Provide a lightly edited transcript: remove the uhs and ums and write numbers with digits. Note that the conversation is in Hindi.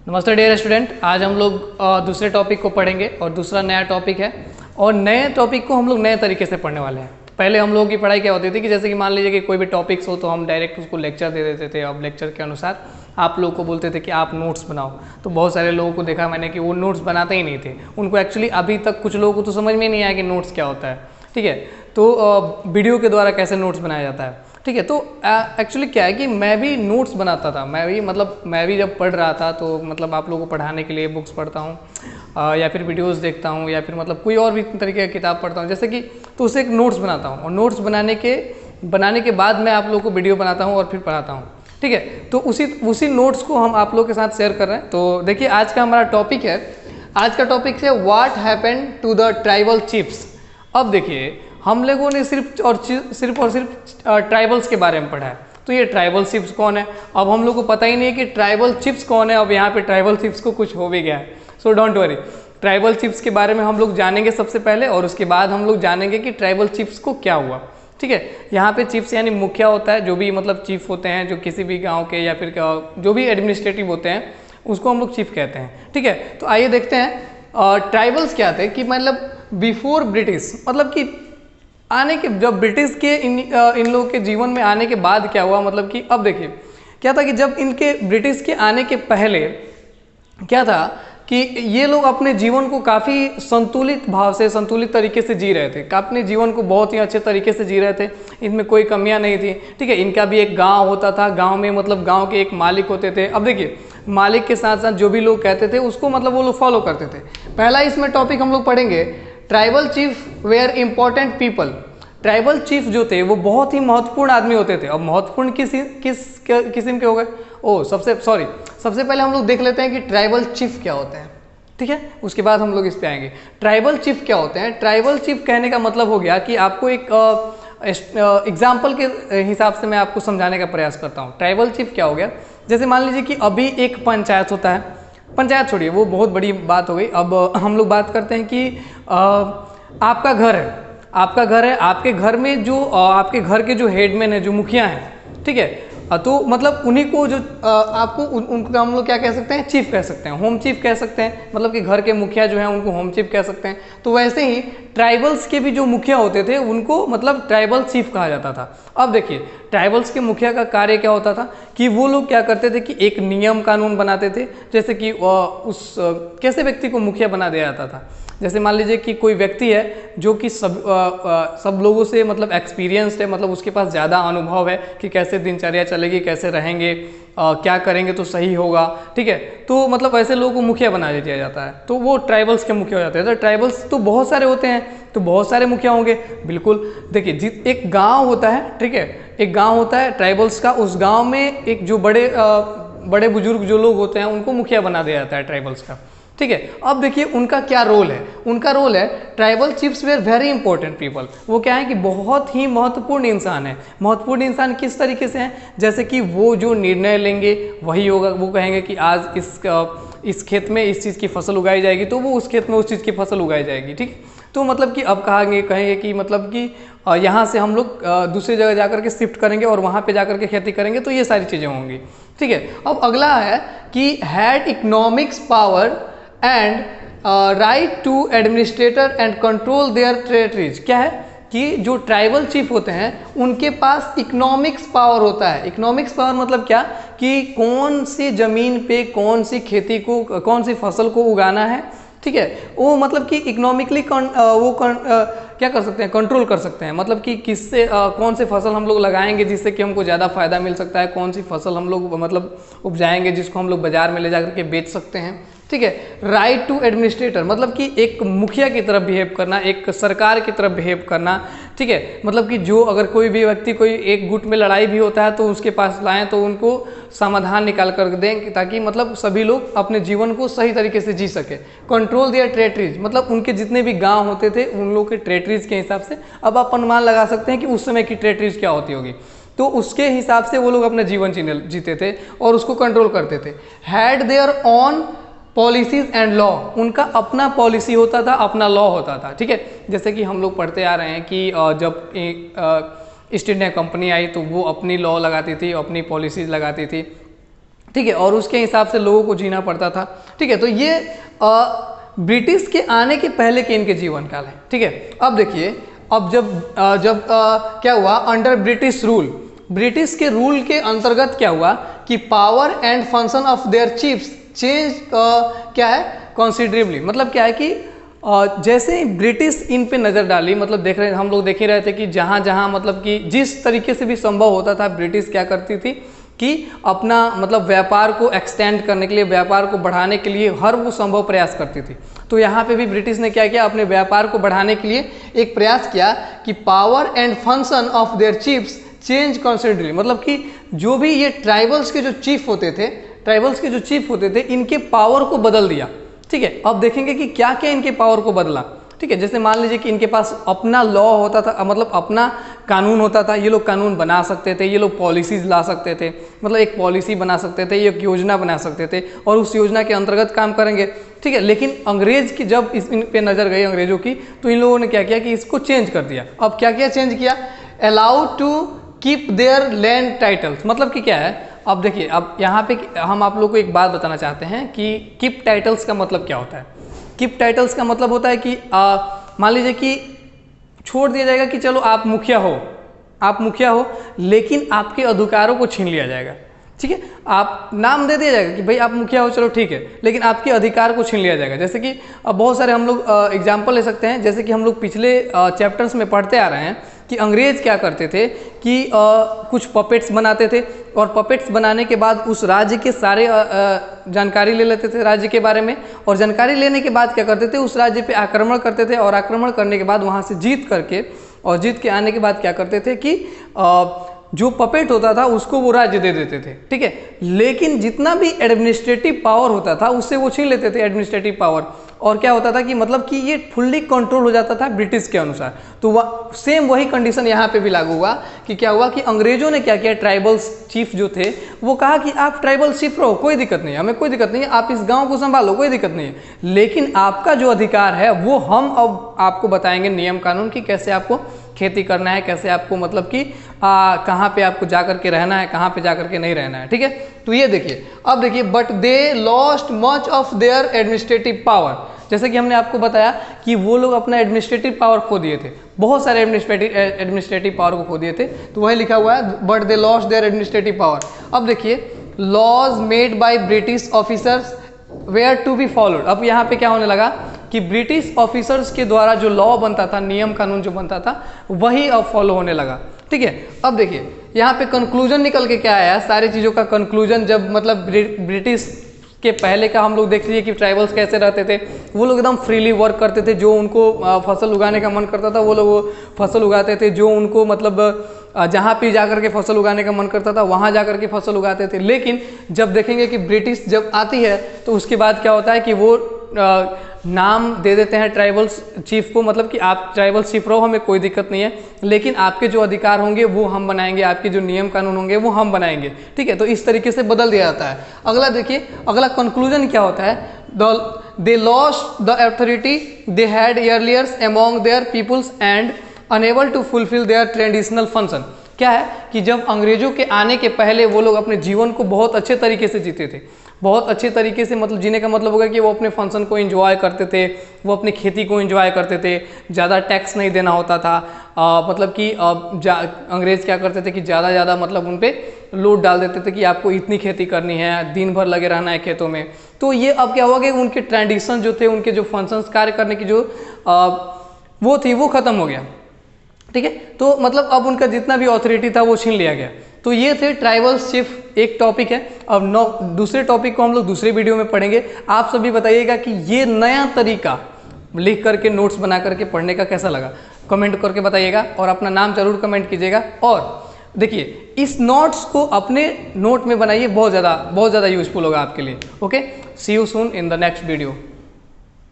नमस्ते डियर स्टूडेंट, आज हम लोग दूसरे टॉपिक को पढ़ेंगे और दूसरा नया टॉपिक है। और नए टॉपिक को हम लोग नए तरीके से पढ़ने वाले हैं। पहले हम लोगों की पढ़ाई क्या होती थी कि जैसे कि मान लीजिए कि कोई भी टॉपिक्स हो तो हम डायरेक्ट उसको लेक्चर दे देते थे। अब लेक्चर के अनुसार आप लोगों को बोलते थे कि आप नोट्स बनाओ। तो बहुत सारे लोगों को देखा मैंने कि वो नोट्स बनाते ही नहीं थे। उनको एक्चुअली अभी तक कुछ लोगों को तो समझ में नहीं आया कि नोट्स क्या होता है। ठीक है, तो वीडियो के द्वारा कैसे नोट्स बनाया जाता है। ठीक है, तो एक्चुअली क्या है कि मैं भी नोट्स बनाता था। मैं भी जब पढ़ रहा था तो मतलब आप लोगों को पढ़ाने के लिए बुक्स पढ़ता हूँ या फिर वीडियोस देखता हूँ या फिर मतलब कोई और भी तरीके की किताब पढ़ता हूँ जैसे कि, तो उससे एक नोट्स बनाता हूँ और नोट्स बनाने के बाद मैं आप लोगों को वीडियो बनाता हूँ और फिर पढ़ाता हूँ। ठीक है, तो उसी नोट्स को हम आप लोगों के साथ शेयर कर रहे हैं। तो देखिए आज का हमारा टॉपिक है, आज का टॉपिक है what happened to the tribal chiefs. अब देखिए हम लोगों ने सिर्फ और सिर्फ ट्राइबल्स के बारे में पढ़ा है। तो ये ट्राइबल चीफ्स कौन है, अब हम लोग को पता ही नहीं है कि ट्राइबल चीफ्स कौन है। अब यहाँ पे ट्राइबल चीफ्स को कुछ हो भी गया है। So don't worry, tribal chiefs के बारे में हम लोग जानेंगे सबसे पहले और उसके बाद हम लोग जानेंगे कि ट्राइबल चीफ्स को क्या हुआ। ठीक है, यहाँ पे चीफ्स यानी मुखिया होता है, जो भी मतलब चीफ होते हैं जो किसी भी गाँव के या फिर जो भी एडमिनिस्ट्रेटिव होते हैं उसको हम लोग चीफ कहते हैं। ठीक है, तो आइए देखते हैं ट्राइबल्स क्या थे कि मतलब बिफोर ब्रिटिश, मतलब कि आने के जब ब्रिटिश के इन लोगों के जीवन में आने के बाद क्या हुआ। मतलब कि अब देखिए क्या था कि जब इनके ब्रिटिश के आने के पहले क्या था कि ये लोग अपने जीवन को काफ़ी संतुलित भाव से, संतुलित तरीके से जी रहे थे। अपने जीवन को बहुत ही अच्छे तरीके से जी रहे थे, इनमें कोई कमियां नहीं थी। ठीक है, इनका भी एक गांव होता था, गांव में मतलब गांव के एक मालिक होते थे। अब देखिए मालिक के साथ साथ जो भी लोग कहते थे उसको मतलब वो लोग फॉलो करते थे। पहला इसमें टॉपिक हम लोग पढ़ेंगे, tribal chief were important people. Tribal chief जो थे वो बहुत ही महत्वपूर्ण आदमी होते थे। अब महत्वपूर्ण किस किस्म के हो गए, सबसे पहले हम लोग देख लेते हैं कि ट्राइबल चीफ क्या होते हैं। ठीक है, उसके बाद हम लोग इस पे आएंगे। ट्राइबल चीफ क्या होते हैं। ट्राइबल चीफ कहने का मतलब हो गया कि आपको एक एग्जाम्पल के हिसाब से मैं आपको समझाने का प्रयास करता हूँ। ट्राइबल चीफ क्या हो गया, जैसे मान लीजिए कि अभी एक पंचायत होता है, पंचायत छोड़िए वो बहुत बड़ी बात हो गई। अब हम लोग बात करते हैं कि आपका घर है, आपके घर में जो आपके घर के जो हेडमैन है, जो मुखिया हैं, ठीक है, तो मतलब उन्हीं को जो आपको उनका हम लोग क्या कह सकते हैं, चीफ कह सकते हैं, होम चीफ कह सकते हैं। मतलब कि घर के मुखिया जो हैं उनको होम चीफ कह सकते हैं। तो वैसे ही ट्राइबल्स के भी जो मुखिया होते थे उनको मतलब ट्राइबल चीफ कहा जाता था। अब देखिए ट्राइबल्स के मुखिया का कार्य क्या होता था कि वो लोग क्या करते थे कि एक नियम कानून बनाते थे, जैसे कि कैसे व्यक्ति को मुखिया बना दिया जाता था। जैसे मान लीजिए कि कोई व्यक्ति है जो कि सब लोगों से मतलब एक्सपीरियंस्ड है, मतलब उसके पास ज़्यादा अनुभव है कि कैसे दिनचर्या चलेगी, कैसे रहेंगे, क्या करेंगे तो सही होगा। ठीक है, तो मतलब ऐसे लोगों को मुखिया बना दिया जाता है, तो वो ट्राइबल्स के मुखिया हो जाते हैं। तो ट्राइबल्स तो बहुत सारे होते हैं, तो बहुत सारे मुखिया होंगे। बिल्कुल, देखिए एक गाँव होता है, ठीक है, एक गाँव होता है ट्राइबल्स का, उस गाँव में एक जो बड़े बुजुर्ग जो लोग होते हैं उनको मुखिया बना दिया जाता है ट्राइबल्स का। ठीक है, अब देखिए उनका क्या रोल है। उनका रोल है, tribal chiefs were very important people. वो क्या है कि बहुत ही महत्वपूर्ण इंसान है। महत्वपूर्ण इंसान किस तरीके से हैं, जैसे कि वो जो निर्णय लेंगे वही होगा। वो कहेंगे कि आज इस खेत में इस चीज़ की फसल उगाई जाएगी, तो वो उस खेत में उस चीज़ की फसल उगाई जाएगी। ठीक, तो मतलब कि अब कहेंगे कि मतलब कि यहाँ से हम लोग दूसरी जगह जाकर के शिफ्ट करेंगे और वहाँ पे जाकर के खेती करेंगे, तो ये सारी चीज़ें होंगी। ठीक है, अब अगला है कि had economics power and right to administrator and control their territories. क्या है कि जो ट्राइबल चीफ होते हैं उनके पास इकोनॉमिक्स पावर होता है। इकोनॉमिक्स पावर मतलब क्या कि कौन सी जमीन पे कौन सी खेती को, कौन सी फसल को उगाना है। ठीक है, वो मतलब कि इकोनॉमिकली क्या कर सकते हैं, कंट्रोल कर सकते हैं। मतलब कि किससे कौन से फसल हम लोग लगाएंगे जिससे कि हमको ज़्यादा फायदा मिल सकता है, कौन सी फसल हम लोग मतलब उपजाएंगे जिसको हम लोग बाजार में ले जाकर के बेच सकते हैं। ठीक है, राइट टू एडमिनिस्ट्रेटर मतलब कि एक मुखिया की तरफ बिहेव करना, एक सरकार की तरफ बिहेव करना। ठीक है, मतलब कि जो अगर कोई भी व्यक्ति कोई एक गुट में लड़ाई भी होता है तो उसके पास लाएं तो उनको समाधान निकाल कर दें, ताकि मतलब सभी लोग अपने जीवन को सही तरीके से जी सके। कंट्रोल देयर टेरिटरीज मतलब उनके जितने भी गांव होते थे उन लोगों के टेरिटरीज के हिसाब से। अब आप अनुमान लगा सकते हैं कि उस समय की टेरिटरीज क्या होती होगी, तो उसके हिसाब से वो लोग अपना जीवन जीते थे और उसको कंट्रोल करते थे। Had there on policies and law, उनका अपना पॉलिसी होता था, अपना लॉ होता था। ठीक है, जैसे कि हम लोग पढ़ते आ रहे हैं कि जब ईस्ट इंडिया कंपनी आई तो वो अपनी लॉ लगाती थी, अपनी पॉलिसीज लगाती थी। ठीक है, और उसके हिसाब से लोगों को जीना पड़ता था। ठीक है, तो ये ब्रिटिश के आने के पहले के इनके जीवन काल है। ठीक है, अब देखिए, अब जब क्या हुआ, अंडर ब्रिटिश रूल, ब्रिटिश के रूल के अंतर्गत क्या हुआ कि power and function of their chiefs change क्या है, कंसिडरेबली। मतलब क्या है कि जैसे ही ब्रिटिश इन पे नज़र डाली, मतलब हम लोग देख ही रहे थे कि जहाँ जहाँ मतलब कि जिस तरीके से भी संभव होता था, ब्रिटिश क्या करती थी कि अपना मतलब व्यापार को एक्सटेंड करने के लिए, व्यापार को बढ़ाने के लिए हर वो संभव प्रयास करती थी। तो यहाँ पे भी ब्रिटिश ने क्या किया, अपने व्यापार को बढ़ाने के लिए एक प्रयास किया कि power and function of their chiefs change considerably. मतलब कि जो भी ये ट्राइबल्स के जो चीफ होते थे, इनके पावर को बदल दिया। ठीक है, अब देखेंगे कि क्या क्या इनके पावर को बदला। ठीक है, जैसे मान लीजिए कि इनके पास अपना लॉ होता था, मतलब अपना कानून होता था, ये लोग कानून बना सकते थे, ये लोग पॉलिसीज ला सकते थे, मतलब एक पॉलिसी बना सकते थे, एक योजना बना सकते थे और उस योजना के अंतर्गत काम करेंगे। ठीक है, लेकिन अंग्रेज की जब इन पे नज़र गई अंग्रेजों की, तो इन लोगों ने क्या किया कि इसको चेंज कर दिया। अब क्या क्या चेंज किया, allowed to keep their land titles. मतलब कि क्या है, अब देखिए, अब यहाँ पे हम आप लोग को एक बात बताना चाहते हैं कि कीप टाइटल्स का मतलब क्या होता है। कीप टाइटल्स का मतलब होता है कि मान लीजिए कि छोड़ दिया जाएगा कि चलो आप मुखिया हो, लेकिन आपके अधिकारों को छीन लिया जाएगा। ठीक है, आप नाम दे दिया जाएगा कि भाई आप मुखिया हो, चलो ठीक है, लेकिन आपके अधिकार को छीन लिया जाएगा। जैसे कि बहुत सारे हम लोग एग्जाम्पल ले सकते हैं, जैसे कि हम लोग पिछले चैप्टर्स में पढ़ते आ रहे हैं कि अंग्रेज क्या करते थे कि कुछ पपेट्स बनाते थे, और पपेट्स बनाने के बाद उस राज्य के सारे जानकारी ले लेते थे राज्य के बारे में, और जानकारी लेने के बाद क्या करते थे, उस राज्य पे आक्रमण करते थे, और आक्रमण करने के बाद वहाँ से जीत के आने के बाद क्या करते थे कि जो पपेट होता था उसको वो राज्य दे देते थे। ठीक है, लेकिन जितना भी एडमिनिस्ट्रेटिव पावर होता था उससे वो छीन लेते थे एडमिनिस्ट्रेटिव पावर, और क्या होता था कि मतलब कि ये फुल्ली कंट्रोल हो जाता था ब्रिटिश के अनुसार। तो सेम वही कंडीशन यहाँ पे भी लागू हुआ कि क्या हुआ कि अंग्रेजों ने क्या किया, ट्राइबल्स चीफ जो थे वो कहा कि आप ट्राइबल चीफ रहो, कोई दिक्कत नहीं है, हमें कोई दिक्कत नहीं है, आप इस गाँव को संभालो, कोई दिक्कत नहीं है, लेकिन आपका जो अधिकार है वो हम अब आपको बताएंगे नियम कानून की, कैसे आपको खेती करना है, कैसे आपको मतलब कि कहाँ पे आपको जा करके रहना है, कहाँ पे जा करके नहीं रहना है। ठीक है, तो ये देखिए, अब देखिए, but they lost much of their administrative power. जैसे कि हमने आपको बताया कि वो लोग अपना एडमिनिस्ट्रेटिव पावर खो दिए थे, बहुत सारे एडमिनिस्ट्रेटिव पावर को खो दिए थे, तो वही लिखा हुआ है but they lost their administrative power. अब देखिए, laws made by British officers were to be followed. अब यहाँ पे क्या होने लगा कि ब्रिटिश ऑफिसर्स के द्वारा जो लॉ बनता था, नियम कानून जो बनता था, वही अब फॉलो होने लगा। ठीक है, अब देखिए यहाँ पे कंक्लूजन निकल के क्या आया, सारी चीज़ों का कंक्लूजन, जब मतलब ब्रिटिश के पहले का हम लोग देख लीजिए कि ट्राइबल्स कैसे रहते थे, वो लोग एकदम फ्रीली वर्क करते थे, जो उनको फसल उगाने का मन करता था वो लोग फसल उगाते थे, जो उनको मतलब जहाँ पे जा करके फसल उगाने का मन करता था वहाँ जा करके फसल उगाते थे। लेकिन जब देखेंगे कि ब्रिटिश जब आती है तो उसके बाद क्या होता है कि वो नाम दे देते हैं ट्राइबल्स चीफ को, मतलब कि आप ट्राइबल चीफ रहो, हमें कोई दिक्कत नहीं है, लेकिन आपके जो अधिकार होंगे वो हम बनाएंगे, आपके जो नियम कानून होंगे वो हम बनाएंगे। ठीक है, तो इस तरीके से बदल दिया जाता है। अगला देखिए, अगला कंक्लूजन क्या होता है, they lost the authority they had earlier among their peoples and unable to fulfil their traditional function. क्या है कि जब अंग्रेजों के आने के पहले वो लोग अपने जीवन को बहुत अच्छे तरीके से जीते थे, बहुत अच्छे तरीके से, मतलब जीने का मतलब होगा कि वो अपने फंक्शन को एंजॉय करते थे, वो अपनी खेती को एंजॉय करते थे, ज़्यादा टैक्स नहीं देना होता था, मतलब कि अंग्रेज क्या करते थे कि ज़्यादा मतलब उन पर लोड डाल देते थे कि आपको इतनी खेती करनी है, दिन भर लगे रहना है खेतों में। तो ये अब क्या हुआ कि उनके ट्रेडिशन जो थे, उनके जो फंक्शंस कार्य करने की जो वो थी वो ख़त्म हो गया। ठीक है, तो मतलब अब उनका जितना भी अथॉरिटी था वो छीन लिया गया। तो ये थे ट्राइबल्स चीफ, एक टॉपिक है। अब दूसरे टॉपिक को हम लोग दूसरे वीडियो में पढ़ेंगे। आप सभी बताइएगा कि ये नया तरीका लिख करके नोट्स बना करके पढ़ने का कैसा लगा, कमेंट करके बताइएगा, और अपना नाम जरूर कमेंट कीजिएगा। और देखिए, इस नोट्स को अपने नोट में बनाइए, बहुत ज़्यादा यूजफुल होगा आपके लिए। Okay, see you soon in the next video.